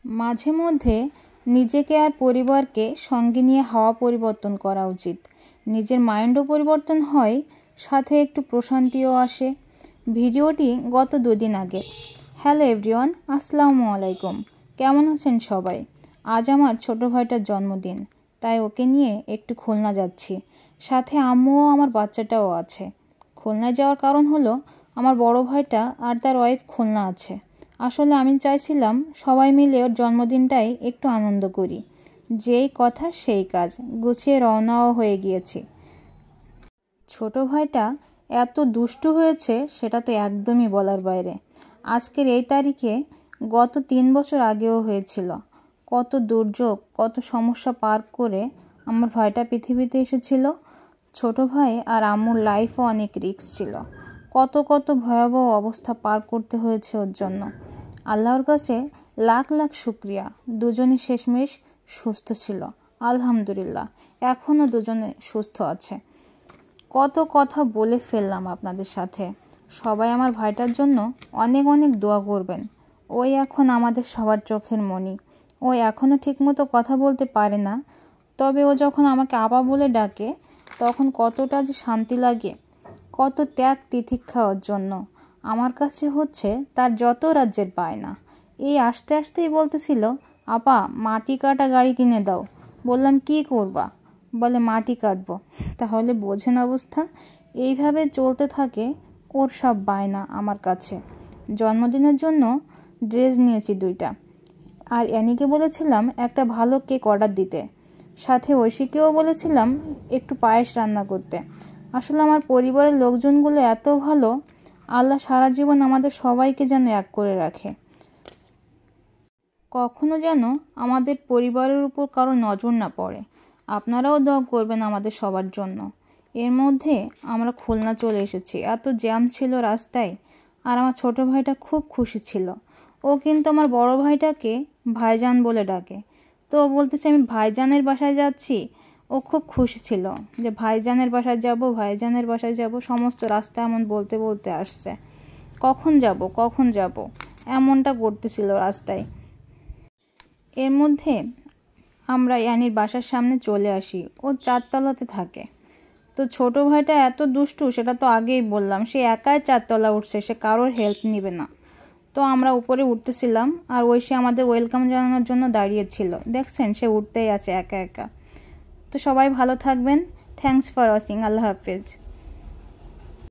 মাঝে মধ্যে নিজেকে আর পরিবারকে সঙ্গে নিয়ে হাওয়া পরিবর্তন করা উচিত। নিজের মাইন্ডও পরিবর্তন হয়, সাথে একটু প্রশান্তিও আসে। ভিডিওটি গত 2 দিন আগে। হ্যালো এভরিওয়ান, আসসালামু আলাইকুম। কেমন আছেন সবাই? আজ আমার ছোট ভাইটার জন্মদিন, তাই ওকে নিয়ে একটু খুলনা যাচ্ছি। সাথে আম্মুও আমার বাচ্চাটাও আছে। খুলনা যাওয়ার কারণ হলো আমার বড় ভাইটা আর তার ওয়াইফ খুলনা আছে। আসলে আমি চাইছিলাম সবাই মিলে ওর জন্মদিনটাই একটু আনন্দ করি। যেই কথা সেই কাজ, গুছিয়ে রওনাও হয়ে গিয়েছি। ছোট ভাইটা এত দুষ্টু হয়েছে সেটা তো একদমই বলার বাইরে। আজকের এই তারিখে গত 3 বছর আগেও হয়েছিল। কত দুর্যোগ, কত সমস্যা পার করে আমার ভাইটা পৃথিবীতে এসেছিল। ছোট ভাই আর আম্মুর লাইফও অনেক রিস্ক ছিল। কত ভয়াবহ অবস্থা পার করতে হয়েছে ওর জন্য। আল্লাহর কাছে লাখ লাখ শুকরিয়া, দুজনে শেষমেশ সুস্থ ছিল। আলহামদুলিল্লাহ, এখনও দুজনে সুস্থ আছে। কত কথা বলে ফেললাম আপনাদের সাথে। সবাই আমার ভাইটার জন্য অনেক অনেক দোয়া করবেন। ওই এখন আমাদের সবার চোখের মণি। ও এখনও ঠিকমতো কথা বলতে পারে না, তবে ও যখন আমাকে আপা বলে ডাকে তখন কতটা যে শান্তি লাগে। কত ত্যাগ তিতিক্ষা ওর জন্য। আমার কাছে হচ্ছে তার যত রাজ্যের বায়না। এই আসতে আসতেই বলতেছিল, আপা মাটি কাটা গাড়ি কিনে দাও। বললাম কি করবা? বলে মাটি কাটবো। তাহলে বোঝেন অবস্থা। এইভাবে চলতে থাকে ওর সব বায়না আমার কাছে। জন্মদিনের জন্য ড্রেস নিয়েছি 2টা। আর অ্যানিকে বলেছিলাম একটা ভালো কেক অর্ডার দিতে। সাথে ঐশীকেও বলেছিলাম একটু পায়েস রান্না করতে। আসলে আমার পরিবারের লোকজনগুলো এত ভালো, আল্লাহ সারা জীবন আমাদের সবাইকে যেন এক করে রাখে। কখনো যেন আমাদের পরিবারের উপর কারো নজর না পড়ে। আপনারাও দোয়া করবেন আমাদের সবার জন্য। এর মধ্যে আমরা খুলনা চলে এসেছি। এত জ্যাম ছিল রাস্তায়, আর আমার ছোট ভাইটা খুব খুশি ছিল। ও কিন্তু আমার বড় ভাইটাকে ভাইজান বলে ডাকে। তো ও বলতেছে আমি ভাইজানের বাসায় যাচ্ছি। ও খুব খুশি ছিল যে ভাইজানের বাসায় যাব, ভাইজানের বাসায় যাব। সমস্ত রাস্তা এমন বলতে বলতে আসছে, কখন যাব এমনটা করতেছিল রাস্তায়। এর মধ্যে আমরা ইয়ানির বাসার সামনে চলে আসি। ও 4 তলাতে থাকে। তো ছোট ভাইটা এত দুষ্টু, সেটা তো আগেই বললাম। সে একাই 4 তলা উঠছে, সে কারোর হেল্প নেবে না। তো আমরা উপরে উঠতেছিলাম, আর সে আমাদের ওয়েলকাম জানানোর জন্য দাঁড়িয়েছিল। দেখছেন, সে উঠতেই আছে একা একা। তো সবাই ভালো থাকবেন। Thanks for watching. আল্লাহ হাফেজ।